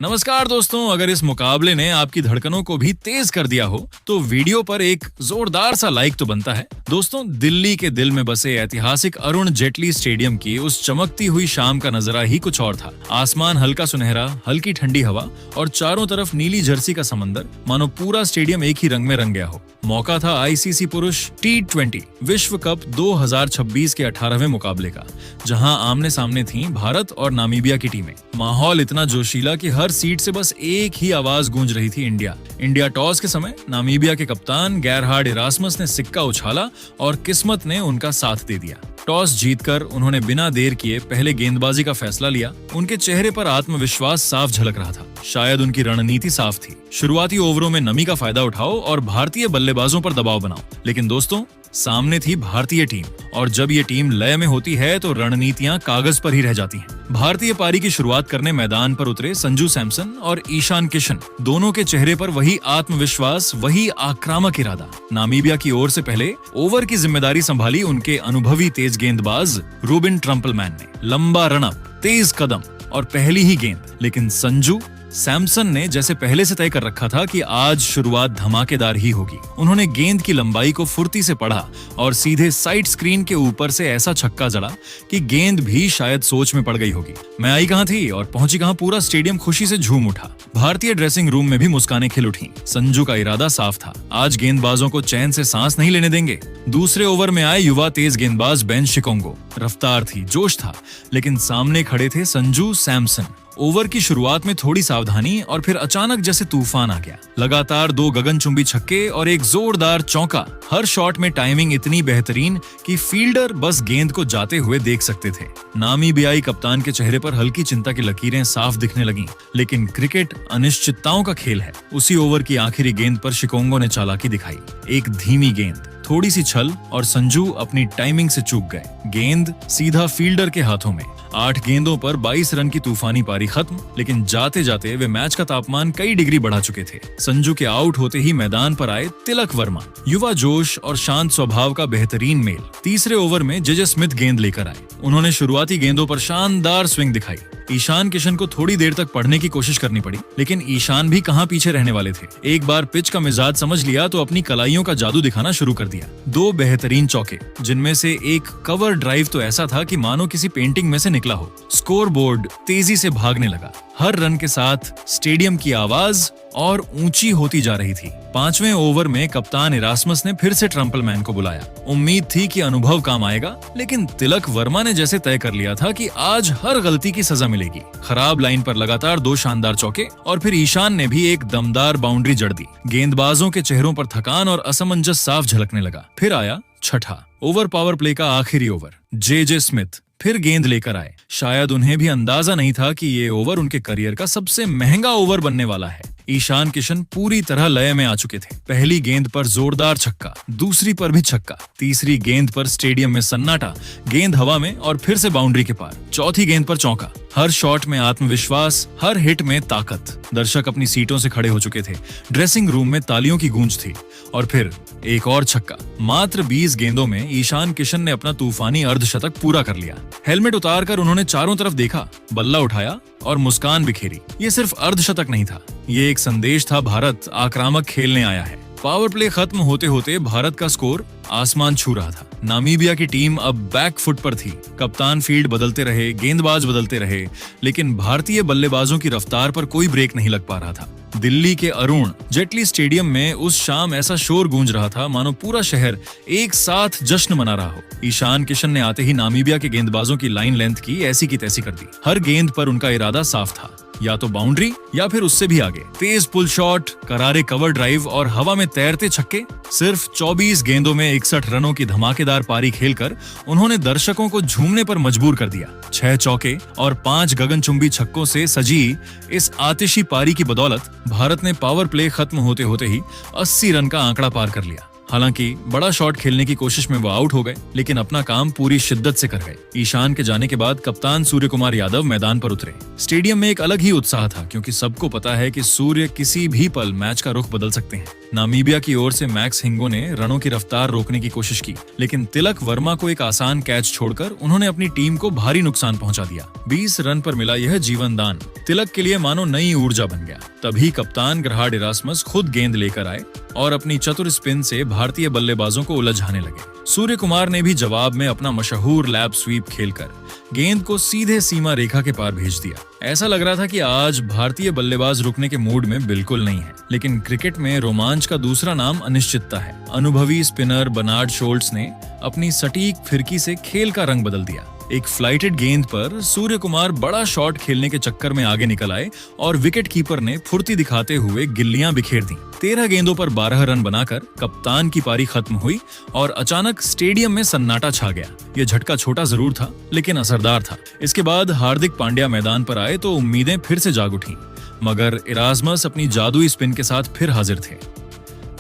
नमस्कार दोस्तों, अगर इस मुकाबले ने आपकी धड़कनों को भी तेज कर दिया हो तो वीडियो पर एक जोरदार सा लाइक तो बनता है। दोस्तों, दिल्ली के दिल में बसे ऐतिहासिक अरुण जेटली स्टेडियम की उस चमकती हुई शाम का नजारा ही कुछ और था। आसमान हल्का सुनहरा, हल्की ठंडी हवा और चारों तरफ नीली जर्सी का समंदर, मानो पूरा स्टेडियम एक ही रंग में रंग गया हो। मौका था आईसीसी पुरुष T20 विश्व कप 2026 के 18वें मुकाबले का, जहां आमने सामने थीं भारत और नामीबिया की टीमें। माहौल इतना जोशीला कि हर सीट से बस एक ही आवाज गूंज रही थी, इंडिया। टॉस के समय नामीबिया के कप्तान गेरहार्ड इरास्मस ने सिक्का उछाला और किस्मत ने उनका साथ दे दिया। टॉस जीतकर उन्होंने बिना देर किए पहले गेंदबाजी का फैसला लिया। उनके चेहरे पर आत्मविश्वास साफ झलक रहा था। शायद उनकी रणनीति साफ थी, शुरुआती ओवरों में नमी का फायदा उठाओ और भारतीय बल्लेबाजों पर दबाव बनाओ। लेकिन दोस्तों, सामने थी भारतीय टीम, और जब ये टीम लय में होती है तो रणनीतियां कागज पर ही रह जाती हैं। भारतीय पारी की शुरुआत करने मैदान पर उतरे संजू सैमसन और ईशान किशन, दोनों के चेहरे पर वही आत्मविश्वास, वही आक्रामक इरादा। नामीबिया की ओर से पहले ओवर की जिम्मेदारी संभाली उनके अनुभवी तेज गेंदबाज रूबिन ट्रम्पलमैन ने। लंबा रनअप, तेज कदम और पहली ही गेंद। लेकिन संजू सैमसन ने जैसे पहले से तय कर रखा था कि आज शुरुआत धमाकेदार ही होगी। उन्होंने गेंद की लंबाई को फुर्ती से पढ़ा और सीधे साइड स्क्रीन के ऊपर से ऐसा छक्का जड़ा कि गेंद भी शायद सोच में पड़ गई होगी। मैं आई कहां थी और पहुंची कहां, पूरा स्टेडियम खुशी से झूम उठा। भारतीय ड्रेसिंग रूम में भी मुस्कानें खिल उठी। संजू का इरादा साफ था, आज गेंदबाजों को चैन से सांस नहीं लेने देंगे। दूसरे ओवर में आए युवा तेज गेंदबाज बेन शिकोंगो। रफ्तार थी, जोश था, लेकिन सामने खड़े थे संजू सैमसन। ओवर की शुरुआत में थोड़ी सावधानी और फिर अचानक जैसे तूफान आ गया। लगातार 2 गगनचुंबी छक्के और एक जोरदार चौका। हर शॉट में टाइमिंग इतनी बेहतरीन कि फील्डर बस गेंद को जाते हुए देख सकते थे। नामीबियाई कप्तान के चेहरे पर हल्की चिंता की लकीरें साफ दिखने लगीं। लेकिन क्रिकेट अनिश्चितताओं का खेल है। उसी ओवर की आखिरी गेंद पर शिकोंगो ने चालाकी दिखाई। एक धीमी गेंद, थोड़ी सी छल और संजू अपनी टाइमिंग से चूक गए। गेंद सीधा फील्डर के हाथों में। 8 गेंदों पर 22 रन की तूफानी पारी खत्म। लेकिन जाते जाते वे मैच का तापमान कई डिग्री बढ़ा चुके थे। संजू के आउट होते ही मैदान पर आए तिलक वर्मा। युवा जोश और शांत स्वभाव का बेहतरीन मेल। तीसरे ओवर में जेजे स्मिथ गेंद लेकर आए। उन्होंने शुरुआती गेंदों पर शानदार स्विंग दिखाई। ईशान किशन को थोड़ी देर तक पढ़ने की कोशिश करनी पड़ी, लेकिन ईशान भी कहां पीछे रहने वाले थे। एक बार पिच का मिजाज समझ लिया तो अपनी कलाइयों का जादू दिखाना शुरू कर दिया। 2 बेहतरीन चौके, जिनमें से एक कवर ड्राइव तो ऐसा था कि मानो किसी पेंटिंग में से निकला हो। स्कोर बोर्ड तेजी से भागने लगा। हर रन के साथ स्टेडियम की आवाज और ऊंची होती जा रही थी। 5वें ओवर में कप्तान इरास्मस ने फिर से ट्रम्पलमैन को बुलाया। उम्मीद थी कि अनुभव काम आएगा, लेकिन तिलक वर्मा ने जैसे तय कर लिया था कि आज हर गलती की सजा मिलेगी। खराब लाइन पर लगातार 2 शानदार चौके और फिर ईशान ने भी एक दमदार बाउंड्री जड़ दी। गेंदबाजों के चेहरों पर थकान और असमंजस साफ झलकने लगा। फिर आया छठा ओवर, पावर प्ले का आखिरी ओवर। जेजे स्मिथ फिर गेंद लेकर आए। शायद उन्हें भी अंदाजा नहीं था कि ये ओवर उनके करियर का सबसे महंगा ओवर बनने वाला है। ईशान किशन पूरी तरह लय में आ चुके थे। पहली गेंद पर जोरदार छक्का, दूसरी पर भी छक्का, तीसरी गेंद पर स्टेडियम में सन्नाटा, गेंद हवा में और फिर से बाउंड्री के पार। चौथी गेंद पर चौका। हर शॉट में आत्मविश्वास, हर हिट में ताकत। दर्शक अपनी सीटों से खड़े हो चुके थे। ड्रेसिंग रूम में तालियों की गूंज थी। और फिर एक और छक्का। मात्र 20 गेंदों में ईशान किशन ने अपना तूफानी अर्धशतक पूरा कर लिया। हेलमेट उतारकर उन्होंने चारों तरफ देखा, बल्ला उठाया और मुस्कान बिखेरी। ये सिर्फ अर्धशतक नहीं था, ये एक संदेश था, भारत आक्रामक खेलने आया है। पावर प्ले खत्म होते होते भारत का स्कोर आसमान छू रहा था। नामीबिया की टीम अब बैक फुट पर थी। कप्तान फील्ड बदलते रहे, गेंदबाज बदलते रहे, लेकिन भारतीय बल्लेबाजों की रफ्तार पर कोई ब्रेक नहीं लग पा रहा था। दिल्ली के अरुण जेटली स्टेडियम में उस शाम ऐसा शोर गूंज रहा था मानो पूरा शहर एक साथ जश्न मना रहा हो। ईशान किशन ने आते ही नामीबिया के गेंदबाजों की लाइन लेंथ की ऐसी की तैसी कर दी। हर गेंद पर उनका इरादा साफ था, या तो बाउंड्री या फिर उससे भी आगे। तेज पुल शॉट, करारे कवर ड्राइव और हवा में तैरते छक्के। सिर्फ 24 गेंदों में 61 रनों की धमाकेदार पारी खेलकर उन्होंने दर्शकों को झूमने पर मजबूर कर दिया। 6 चौके और 5 गगनचुंबी छक्कों से सजी इस आतिशी पारी की बदौलत भारत ने पावर प्ले खत्म होते होते ही 80 रन का आंकड़ा पार कर लिया। हालांकि बड़ा शॉट खेलने की कोशिश में वो आउट हो गए, लेकिन अपना काम पूरी शिद्दत से कर गए। ईशान के जाने के बाद कप्तान सूर्य कुमार यादव मैदान पर उतरे। स्टेडियम में एक अलग ही उत्साह था, क्योंकि सबको पता है कि सूर्य किसी भी पल मैच का रुख बदल सकते हैं। नामीबिया की ओर से मैक्स हिंगो ने रनों की रफ्तार रोकने की कोशिश की, लेकिन तिलक वर्मा को एक आसान कैच छोड़कर उन्होंने अपनी टीम को भारी नुकसान पहुंचा दिया। 20 रन पर मिला यह जीवन दान तिलक के लिए मानो नई ऊर्जा बन गया। तभी कप्तान ग्रहाड इरास्मस खुद गेंद लेकर आए और अपनी चतुर स्पिन से भारतीय बल्लेबाजों को उलझाने लगे। सूर्य कुमार ने भी जवाब में अपना मशहूर लैप स्वीप खेलकर गेंद को सीधे सीमा रेखा के पार भेज दिया। ऐसा लग रहा था कि आज भारतीय बल्लेबाज रुकने के मूड में बिल्कुल नहीं है। लेकिन क्रिकेट में रोमांच का दूसरा नाम अनिश्चितता है। अनुभवी स्पिनर बर्नार्ड शोल्ट्स ने अपनी सटीक फिरकी से खेल का रंग बदल दिया। एक फ्लाइटेड गेंद पर सूर्य कुमार बड़ा शॉट खेलने के चक्कर में आगे निकल आए और विकेट कीपर ने फुर्ती दिखाते हुए गिल्लियां बिखेर दी। 13 गेंदों पर 12 रन बनाकर कप्तान की पारी खत्म हुई और अचानक स्टेडियम में सन्नाटा छा गया। यह झटका छोटा जरूर था, लेकिन असरदार था। इसके बाद हार्दिक पांड्या मैदान पर आए तो उम्मीदें फिर से जाग उठी, मगर इरास्मस अपनी जादुई स्पिन के साथ फिर हाजिर थे।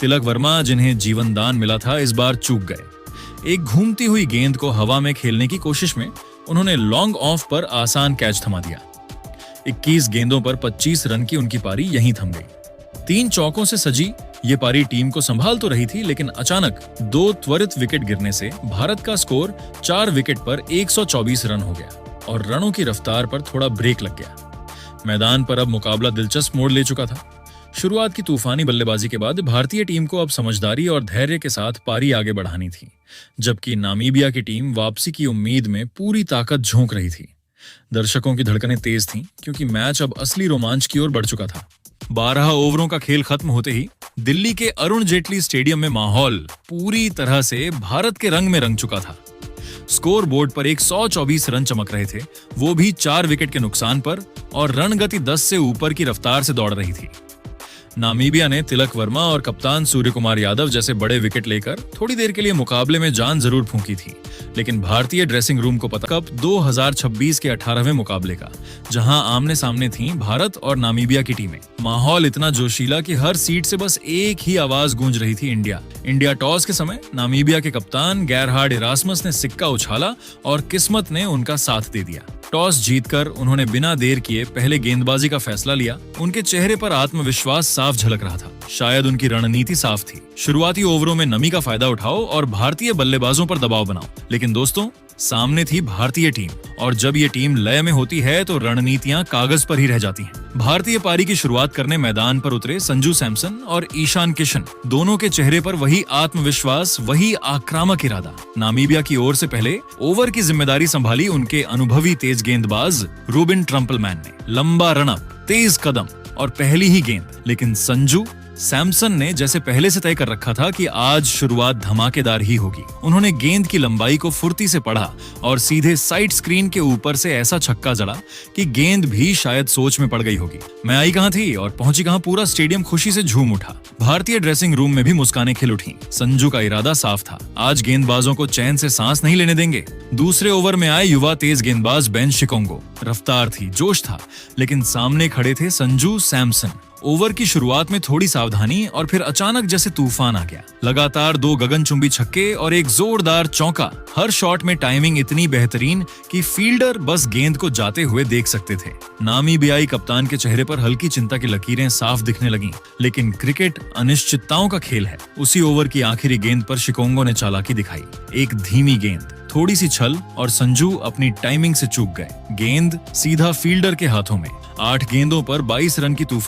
तिलक वर्मा, जिन्हें जीवन दान मिला था, इस बार चूक गए। एक घूमती हुई गेंद को हवा में खेलने की कोशिश में उन्होंने लॉन्ग ऑफ पर आसान कैच थमा दिया। 21 गेंदों पर 25 रन की उनकी पारी यहीं थम गई। 3 चौकों से सजी ये पारी टीम को संभाल तो रही थी, लेकिन अचानक 2 त्वरित विकेट गिरने से भारत का स्कोर 4 विकेट पर 124 रन हो गया और रनों की रफ्तार पर थोड़ा ब्रेक लग गया। मैदान पर अब मुकाबला दिलचस्प मोड़ ले चुका था। शुरुआत की तूफानी बल्लेबाजी के बाद भारतीय टीम को अब समझदारी और धैर्य के साथ पारी आगे बढ़ानी थी, जबकि नामीबिया की टीम वापसी की उम्मीद में पूरी ताकत झोंक रही थी। दर्शकों की धड़कनें तेज थीं, क्योंकि मैच अब असली रोमांच की ओर बढ़ चुका था। 12 ओवरों का खेल खत्म होते ही दिल्ली के अरुण जेटली स्टेडियम में माहौल पूरी तरह से भारत के रंग में रंग चुका था। स्कोर बोर्ड पर 124 रन चमक रहे थे, वो भी 4 विकेट के नुकसान पर, और रन गति 10 से ऊपर की रफ्तार से दौड़ रही थी। नामीबिया ने तिलक वर्मा और कप्तान सूर्य कुमार यादव जैसे बड़े विकेट लेकर थोड़ी देर के लिए मुकाबले में जान जरूर फूंकी थी, लेकिन भारतीय ड्रेसिंग रूम को पता कप 2026 के 18वें मुकाबले का, जहां आमने सामने थीं भारत और नामीबिया की टीमें। माहौल इतना जोशीला कि हर सीट से बस एक ही आवाज गूंज रही थी, इंडिया। इंडिया टॉस के समय नामीबिया के कप्तान गेरहार्ड इरास्मस ने सिक्का उछाला और किस्मत ने उनका साथ दे दिया। टॉस जीतकर उन्होंने बिना देर किए पहले गेंदबाजी का फैसला लिया। उनके चेहरे पर आत्मविश्वास साफ झलक रहा था। शायद उनकी रणनीति साफ थी, शुरुआती ओवरों में नमी का फायदा उठाओ और भारतीय बल्लेबाजों पर दबाव बनाओ। लेकिन दोस्तों, सामने थी भारतीय टीम, और जब ये टीम लय में होती है तो रणनीतियां कागज पर ही रह जाती हैं। भारतीय पारी की शुरुआत करने मैदान पर उतरे संजू सैमसन और ईशान किशन, दोनों के चेहरे पर वही आत्मविश्वास, वही आक्रामक इरादा। नामीबिया की ओर से पहले ओवर की जिम्मेदारी संभाली उनके अनुभवी तेज गेंदबाज रूबिन ट्रम्पलमैन ने। लंबा रनअप, तेज कदम और पहली ही गेंद, लेकिन संजू सैमसन ने जैसे पहले से तय कर रखा था कि आज शुरुआत धमाकेदार ही होगी। उन्होंने गेंद की लंबाई को फुर्ती से पढ़ा और सीधे साइड स्क्रीन के ऊपर से ऐसा छक्का जड़ा कि गेंद भी शायद सोच में पड़ गई होगी। मैं आई कहां थी और पहुंची कहां, पूरा स्टेडियम खुशी से झूम उठा। भारतीय ड्रेसिंग रूम में भी मुस्कानें खिल उठी। संजू का इरादा साफ था, आज गेंदबाजों को चैन से सांस नहीं लेने देंगे। दूसरे ओवर में आए युवा तेज गेंदबाज बेन शिकोंगो। रफ्तार थी, जोश था, लेकिन सामने खड़े थे संजू सैमसन। ओवर की शुरुआत में थोड़ी सावधानी और फिर अचानक जैसे तूफान आ गया। लगातार 2 गगनचुंबी छक्के और एक जोरदार चौका। हर शॉट में टाइमिंग इतनी बेहतरीन कि फील्डर बस गेंद को जाते हुए देख सकते थे। नामीबियाई कप्तान के चेहरे पर हल्की चिंता की लकीरें साफ दिखने लगीं, लेकिन क्रिकेट अनिश्चितताओं का खेल है। उसी ओवर की आखिरी गेंद पर शिकोंगो ने चालाकी दिखाई। एक धीमी गेंद, थोड़ी सी छल और संजू अपनी टाइमिंग से चूक गए। गेंद सीधा फील्डर के हाथों में। 8 गेंदों पर 22 रन की तूफान